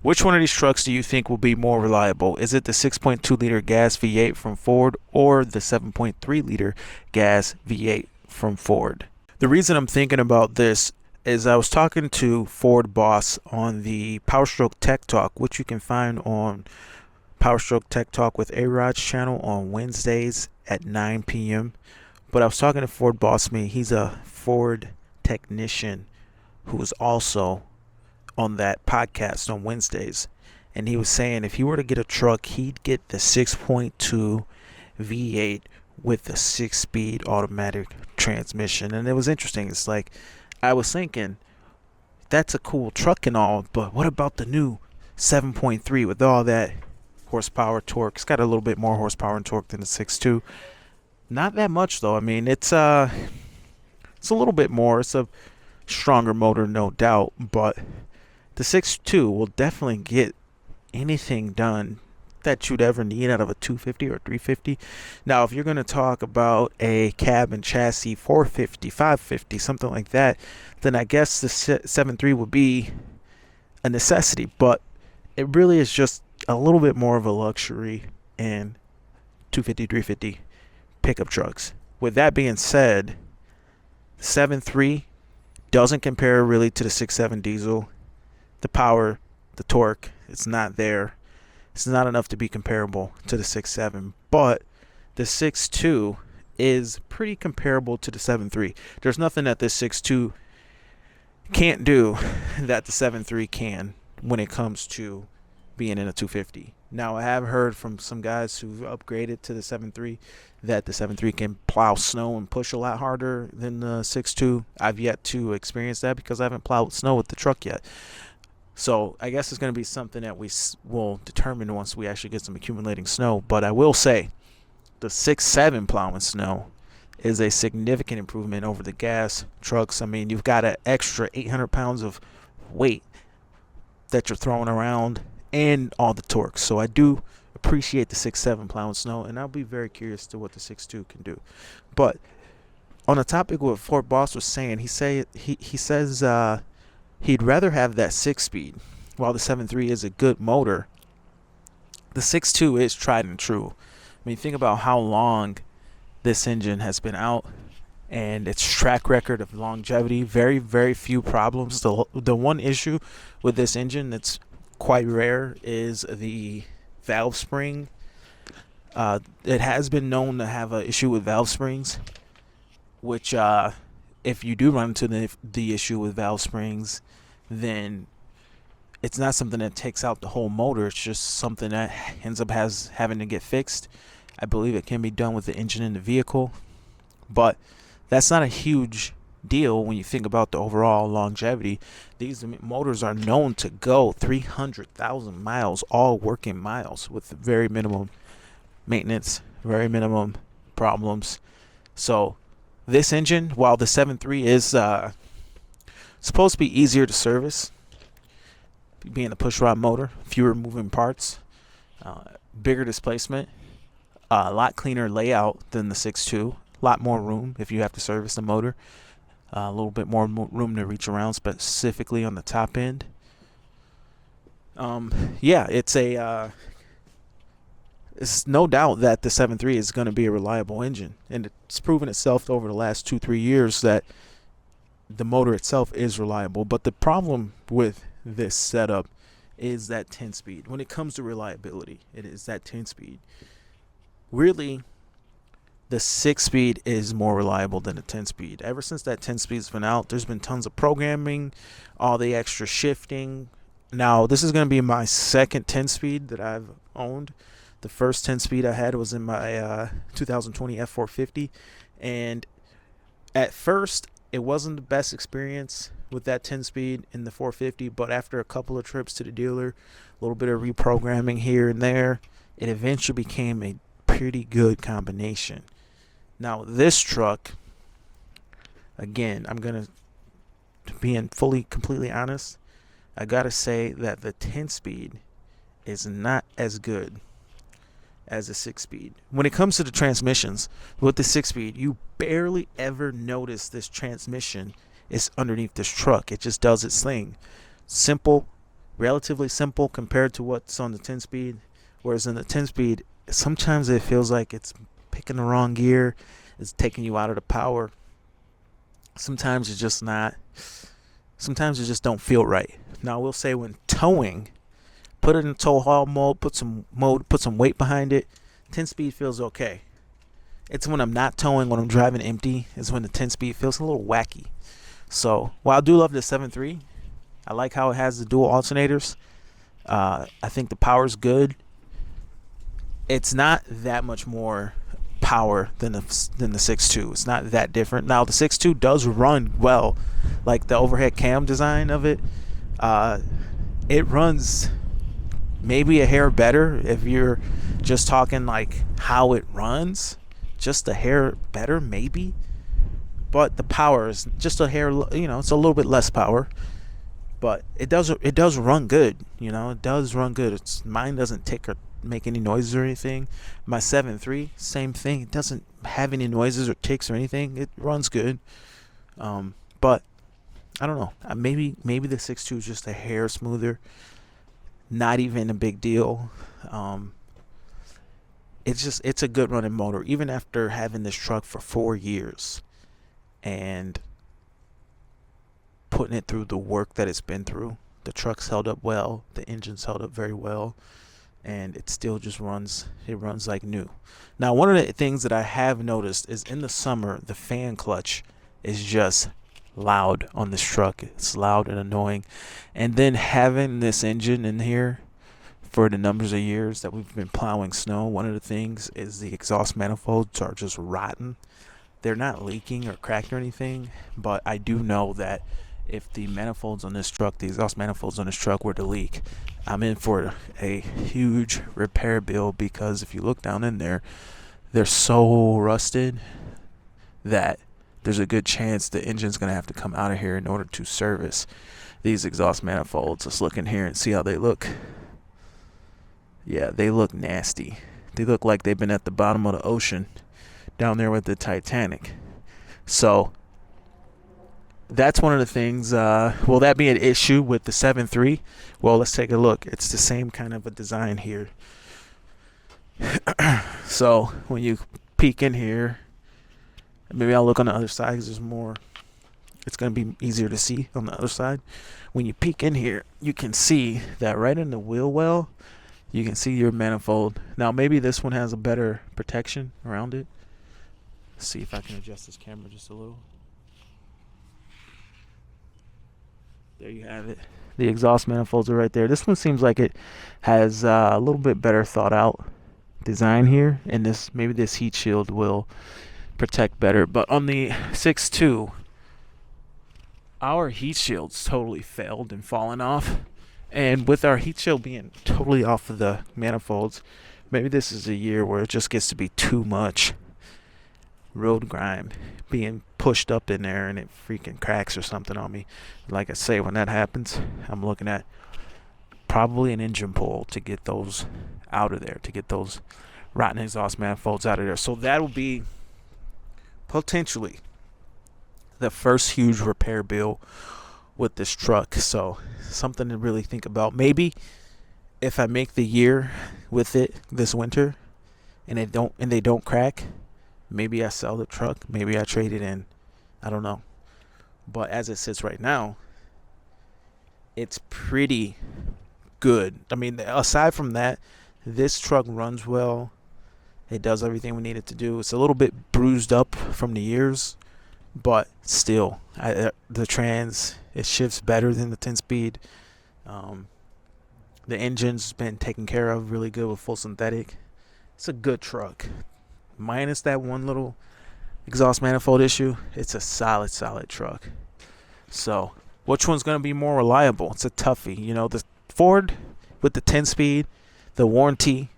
Which one of these trucks do you think will be more reliable? Is it the 6.2 liter gas V8 from Ford or the 7.3 liter gas V8 from Ford? The reason I'm thinking about this is I was talking to Ford boss on the PowerStroke Tech Talk, which you can find on PowerStroke Tech Talk with A-Rod's channel on Wednesdays at 9 p.m. But I was talking to Ford boss me. He's a Ford technician who is also on that podcast on Wednesdays, and he was saying if he were to get a truck, he'd get the 6.2 V8 with the 6-speed automatic transmission. And it was interesting. It's like I was thinking that's a cool truck and all, but what about the new 7.3 with all that horsepower, torque? It's got a little bit more horsepower and torque than the 6.2. Not that much though. I mean, it's a little bit more. It's a stronger motor, no doubt, but the 6.2 will definitely get anything done that you'd ever need out of a 250 or 350. Now, if you're going to talk about a cab and chassis 450, 550, something like that, then I guess the 7.3 would be a necessity. But it really is just a little bit more of a luxury in 250, 350 pickup trucks. With that being said, the 7.3 doesn't compare really to the 6.7 diesel. The power, the torque, it's not there. It's not enough to be comparable to the 6.7, but the 6.2 is pretty comparable to the 7.3. There's nothing that this 6.2 can't do that the 7.3 can when it comes to being in a 250. Now, I have heard from some guys who've upgraded to the 7.3 that the 7.3 can plow snow and push a lot harder than the 6.2. I've yet to experience that because I haven't plowed snow with the truck yet. So I guess it's going to be something that we will determine once we actually get some accumulating snow. But I will say the 6.7 plowing snow is a significant improvement over the gas trucks. I mean, you've got an extra 800 pounds of weight that you're throwing around and all the torque. So I do appreciate the 6.7 plowing snow, and I'll be very curious to what the 6.2 can do. But on the topic of what Ford Boss was saying, he says he'd rather have that 6-speed. While the 7.3 is a good motor, the 6.2 is tried and true. I mean, think about how long this engine has been out and its track record of longevity. Very, very few problems. The one issue with this engine that's quite rare is the valve spring. It has been known to have an issue with valve springs, which if you do run into the issue with valve springs, then it's not something that takes out the whole motor. It's just something that ends up having to get fixed. I believe it can be done with the engine in the vehicle, but that's not a huge deal when you think about the overall longevity. These motors are known to go 300,000 miles, all working miles, with very minimum maintenance, very minimum problems. So this engine, while the 7.3 is supposed to be easier to service, being a pushrod motor, fewer moving parts, bigger displacement, a lot cleaner layout than the 6.2, a lot more room if you have to service the motor, a little bit more room to reach around, specifically on the top end. It's no doubt that the 7.3 is going to be a reliable engine, and it's proven itself over the last 2-3 years that the motor itself is reliable. But the problem with this setup is that 10-speed. When it comes to reliability, it is that 10-speed. Really, the 6-speed is more reliable than the 10-speed. Ever since that 10-speed's been out, there's been tons of programming, all the extra shifting. Now, this is going to be my second 10-speed that I've owned. The first 10-speed I had was in my 2020 F450, and at first it wasn't the best experience with that 10-speed in the 450, but after a couple of trips to the dealer, a little bit of reprogramming here and there, it eventually became a pretty good combination. Now this truck, again, I'm going to be completely honest, I gotta say that the 10-speed is not as good as a 6-speed. When it comes to the transmissions, with the 6-speed, you barely ever notice this transmission is underneath this truck. It just does its thing. Simple, relatively simple compared to what's on the 10 speed. Whereas in the 10 speed, sometimes it feels like it's picking the wrong gear, it's taking you out of the power. Sometimes it's just not. Sometimes it just don't feel right. Now I will say when towing, put it in tow haul mode, put some weight behind it. 10 speed feels okay. It's when I'm not towing, when I'm driving empty, is when the 10 speed feels a little wacky. So while I do love the 7.3, I like how it has the dual alternators. I think the power's good. It's not that much more power than the 6.2. It's not that different. Now the 6.2 does run well, like the overhead cam design of it. It runs maybe a hair better if you're just talking like how it runs, just a hair better maybe. But the power is just a hair, it's a little bit less power, but it does run good. It does run good. Mine doesn't tick or make any noises or anything. My 7.3, same thing. It doesn't have any noises or ticks or anything. It runs good. But I don't know. Maybe the 6.2 is just a hair smoother. Not even a big deal. It's a good running motor, even after having this truck for 4 years and putting it through the work that it's been through. The truck's held up well. The engine's held up very well. And it still just runs. It runs like new. Now, one of the things that I have noticed is in the summer, the fan clutch is just loud on this truck. It's loud and annoying. And then having this engine in here for the numbers of years that we've been plowing snow, one of the things is the exhaust manifolds are just rotten. They're not leaking or cracked or anything, but I do know that if the manifolds on this truck, the exhaust manifolds on this truck were to leak, I'm in for a huge repair bill, because if you look down in there, they're so rusted that there's a good chance the engine's going to have to come out of here in order to service these exhaust manifolds. Let's look in here and see how they look. Yeah, they look nasty. They look like they've been at the bottom of the ocean down there with the Titanic. So that's one of the things. Will that be an issue with the 7.3? Well, let's take a look. It's the same kind of a design here. So when you peek in here, maybe I'll look on the other side because there's more. It's going to be easier to see on the other side. When you peek in here, you can see that right in the wheel well, you can see your manifold. Now, maybe this one has a better protection around it. Let's see if I can adjust this camera just a little. There you have it. The exhaust manifolds are right there. This one seems like it has a little bit better thought out design here, and maybe this heat shield will protect better. But on the 6.2, our heat shield's totally failed and fallen off. And with our heat shield being totally off of the manifolds, maybe this is a year where it just gets to be too much road grime being pushed up in there and it freaking cracks or something on me. Like I say, when that happens, I'm looking at probably an engine pull to get those out of there, to get those rotten exhaust manifolds out of there. So that'll be potentially the first huge repair bill with this truck. So something to really think about. Maybe if I make the year with it this winter and they don't crack, maybe I sell the truck, maybe I trade it in. I don't know. But as it sits right now, it's pretty good. I mean, aside from that, this truck runs well. It does everything we need it to do. It's a little bit bruised up from the years, but still, the trans, it shifts better than the 10-speed. The engine's been taken care of really good with full synthetic. It's a good truck. Minus that one little exhaust manifold issue, it's a solid truck. So, which one's going to be more reliable? It's a toughie. The Ford with the 10-speed, the warranty,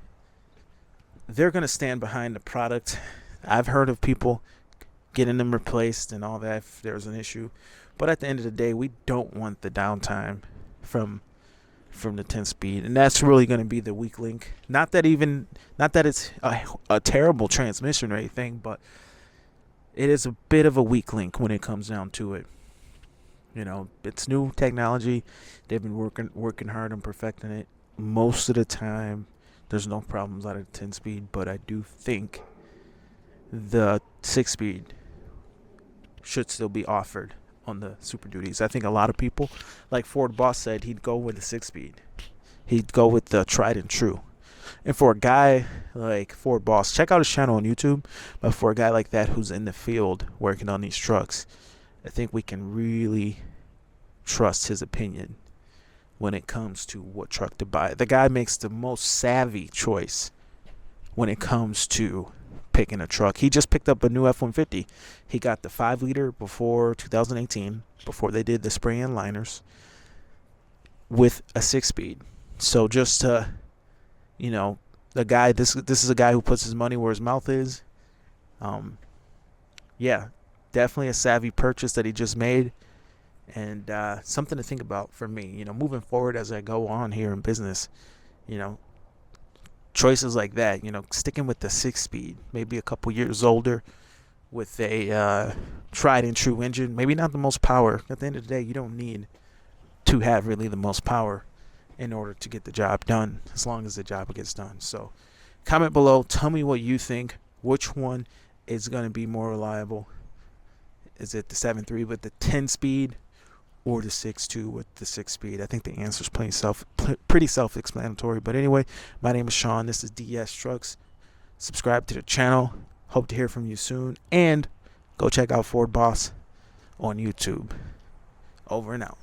they're going to stand behind the product. I've heard of people getting them replaced and all that if there's an issue. But at the end of the day, we don't want the downtime from the 10-speed, and that's really going to be the weak link. Not that it's a terrible transmission or anything, but it is a bit of a weak link when it comes down to it. You know, it's new technology. They've been working hard on perfecting it. Most of the time, there's no problems out of 10 speed, but I do think the 6 speed should still be offered on the Super Duties. I think a lot of people, like Ford Boss said, he'd go with the 6 speed. He'd go with the tried and true. And for a guy like Ford Boss, check out his channel on YouTube. But for a guy like that who's in the field working on these trucks, I think we can really trust his opinion when it comes to what truck to buy. The guy makes the most savvy choice when it comes to picking a truck. He just picked up a new F-150. He got the 5-liter before 2018, before they did the spray-in liners, with a 6-speed. So just to, you know, the guy, this is a guy who puts his money where his mouth is. Yeah, definitely a savvy purchase that he just made, and something to think about for me. You know, moving forward as I go on here in business, you know, choices like that. You know, sticking with the 6-speed, maybe a couple years older, with a tried and true engine. Maybe not the most power. At the end of the day, you don't need to have really the most power in order to get the job done, as long as the job gets done. So comment below, tell me what you think. Which one is going to be more reliable? Is it the 7.3 with the 10 speed, or the 6.2 with the 6 speed? I think the answer is pretty self-explanatory. But anyway, my name is Sean. This is DS Trucks. Subscribe to the channel. Hope to hear from you soon. And go check out Ford Boss on YouTube. Over and out.